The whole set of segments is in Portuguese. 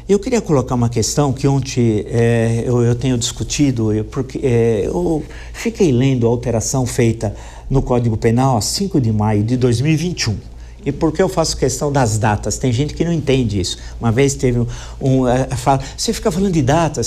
Eu queria colocar uma questão que ontem eu tenho discutido, porque eu fiquei lendo a alteração feita no Código Penal a 5 de maio de 2021. E por que eu faço questão das datas? Tem gente que não entende isso. Uma vez teve você fica falando de datas,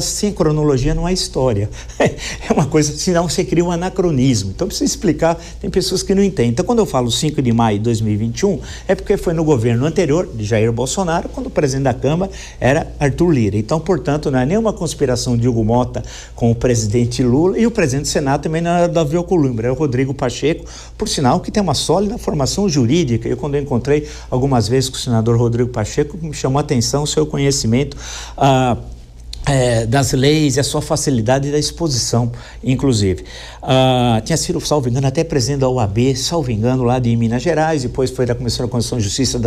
sem cronologia não há história. É uma coisa, senão você cria um anacronismo. Então, precisa explicar, tem pessoas que não entendem. Então, quando eu falo 5 de maio de 2021, é porque foi no governo anterior, de Jair Bolsonaro, quando o presidente da Câmara era Arthur Lira. Então, portanto, não é nenhuma conspiração de Hugo Mota com o presidente Lula, e o presidente do Senado também não era Davi Alcolumbre, era o Rodrigo Pacheco, por sinal que tem uma sólida formação jurídica. Quando eu encontrei algumas vezes com o senador Rodrigo Pacheco, me chamou a atenção o seu conhecimento das leis e a sua facilidade da exposição, inclusive. Tinha sido, salvo engano, até presidente da OAB, salvo engano, lá de Minas Gerais, depois foi da Comissão da Constituição e Justiça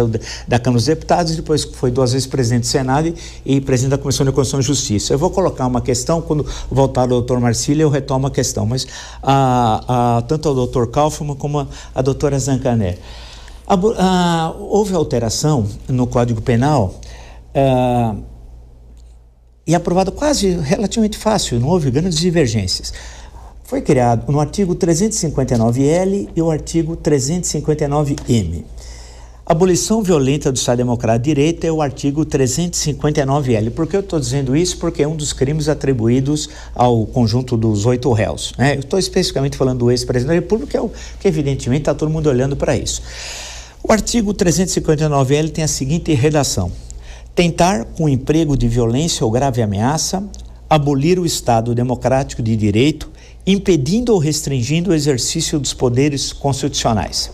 da Câmara dos Deputados, depois foi 2 vezes presidente do Senado e presidente da Comissão da Constituição e Justiça. Eu vou colocar uma questão, quando voltar o doutor Marcílio, eu retomo a questão, mas tanto o doutor Kaufmann como a doutora Zancanelli. Houve alteração no Código Penal e aprovado relativamente fácil, não houve grandes divergências. Foi criado no artigo 359L e o artigo 359M. Abolição violenta do Estado Democrático de Direito é o artigo 359L. Por que eu estou dizendo isso? Porque é um dos crimes atribuídos ao conjunto dos 8 réus, né? Eu estou especificamente falando do ex-presidente da República, que evidentemente está todo mundo olhando para isso. O artigo 359L tem a seguinte redação: tentar, com emprego de violência ou grave ameaça, abolir o Estado Democrático de Direito, impedindo ou restringindo o exercício dos poderes constitucionais.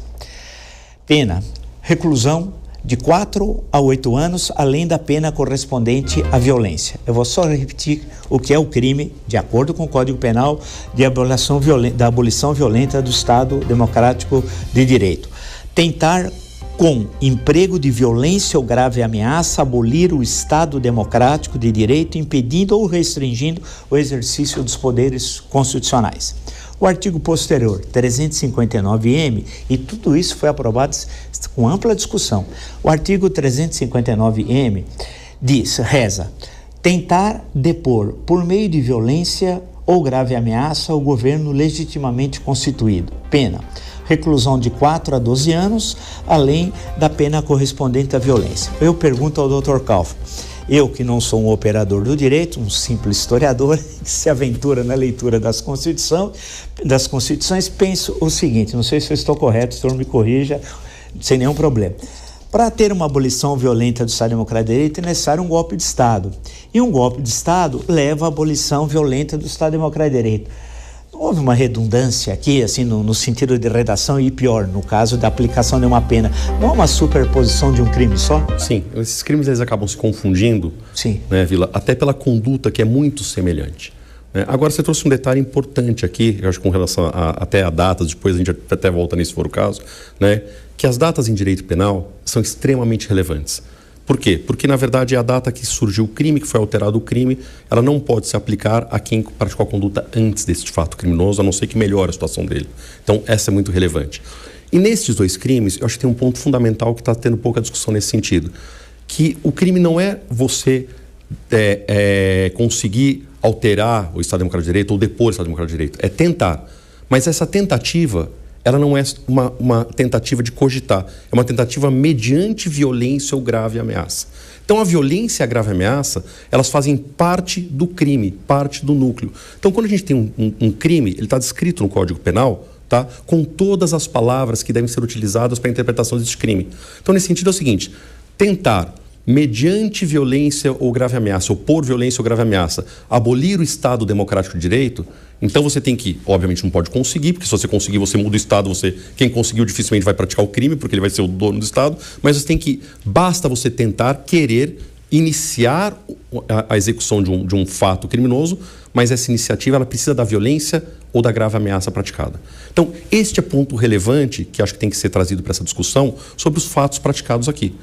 Pena: reclusão de 4 a 8 anos, além da pena correspondente à violência. Eu vou só repetir o que é o crime, de acordo com o Código Penal, da abolição violenta do Estado Democrático de Direito. Tentar, com emprego de violência ou grave ameaça, abolir o Estado Democrático de Direito, impedindo ou restringindo o exercício dos poderes constitucionais. O artigo posterior, 359M, e tudo isso foi aprovado com ampla discussão. O artigo 359M reza: tentar depor por meio de violência ou grave ameaça o governo legitimamente constituído. Pena: reclusão de 4 a 12 anos, além da pena correspondente à violência. Eu pergunto ao Dr. Kaufmann, eu que não sou um operador do direito, um simples historiador, que se aventura na leitura das Constituições, penso o seguinte, não sei se eu estou correto, o senhor me corrija, sem nenhum problema. Para ter uma abolição violenta do Estado Democrático de Direito é necessário um golpe de Estado. E um golpe de Estado leva à abolição violenta do Estado Democrático de Direito. Houve uma redundância aqui, assim, no sentido de redação e pior, no caso da aplicação de uma pena. Não é uma superposição de um crime só? Sim, esses crimes eles acabam se confundindo, sim, né, Vila, até pela conduta que é muito semelhante. Agora, você trouxe um detalhe importante aqui, eu acho que com relação até a datas, depois a gente até volta nisso se for o caso, né, que as datas em direito penal são extremamente relevantes. Por quê? Porque, na verdade, é a data que surgiu o crime, que foi alterado o crime, ela não pode se aplicar a quem praticou a conduta antes desse fato criminoso, a não ser que melhore a situação dele. Então, essa é muito relevante. E nesses 2 crimes, eu acho que tem um ponto fundamental que está tendo pouca discussão nesse sentido, que o crime não é você conseguir alterar o Estado Democrático de Direito ou depor o Estado Democrático de Direito, é tentar. Mas essa tentativa, ela não é uma tentativa de cogitar, é uma tentativa mediante violência ou grave ameaça. Então, a violência e a grave ameaça, elas fazem parte do crime, parte do núcleo. Então, quando a gente tem um crime, ele está descrito no Código Penal, tá? Com todas as palavras que devem ser utilizadas para a interpretação desse crime. Então, nesse sentido é o seguinte: tentar, mediante violência ou grave ameaça, ou por violência ou grave ameaça, abolir o Estado Democrático de Direito, então você tem que, obviamente não pode conseguir, porque se você conseguir, você muda o Estado, quem conseguiu dificilmente vai praticar o crime, porque ele vai ser o dono do Estado, mas você tem que, basta você tentar, querer iniciar a execução de um fato criminoso, mas essa iniciativa ela precisa da violência ou da grave ameaça praticada. Então, este é ponto relevante que acho que tem que ser trazido para essa discussão sobre os fatos praticados aqui.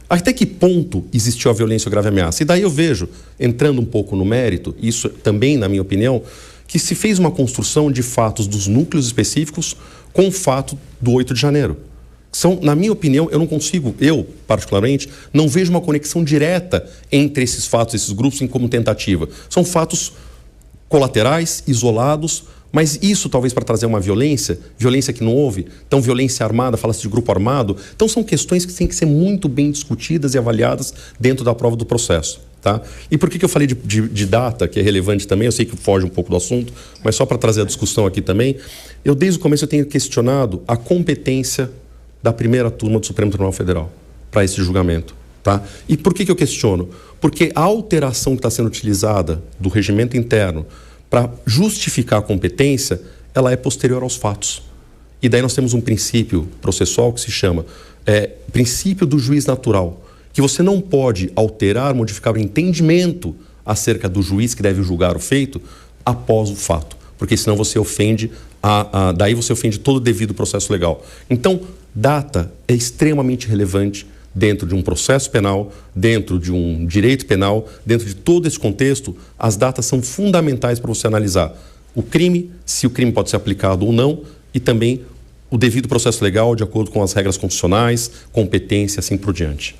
Até que ponto existiu a violência ou grave ameaça? E daí eu vejo, entrando um pouco no mérito, isso também, na minha opinião, que se fez uma construção de fatos dos núcleos específicos com o fato do 8 de janeiro. na minha opinião, eu particularmente, não vejo uma conexão direta entre esses fatos, esses grupos, como tentativa. São fatos colaterais, isolados, mas isso talvez para trazer uma violência que não houve, então violência armada, fala-se de grupo armado, então são questões que têm que ser muito bem discutidas e avaliadas dentro da prova do processo. Tá? E por que eu falei de data, que é relevante também, eu sei que foge um pouco do assunto, mas só para trazer a discussão aqui também, desde o começo eu tenho questionado a competência da primeira turma do Supremo Tribunal Federal para esse julgamento. Tá? E por que eu questiono? Porque a alteração que está sendo utilizada do regimento interno para justificar a competência, ela é posterior aos fatos. E daí nós temos um princípio processual que se chama princípio do juiz natural, que você não pode alterar, modificar o entendimento acerca do juiz que deve julgar o feito após o fato, porque senão você ofende, daí você ofende todo o devido processo legal. Então, data é extremamente relevante dentro de um processo penal, dentro de um direito penal, dentro de todo esse contexto. As datas são fundamentais para você analisar o crime, se o crime pode ser aplicado ou não, e também o devido processo legal de acordo com as regras constitucionais, competência, assim por diante.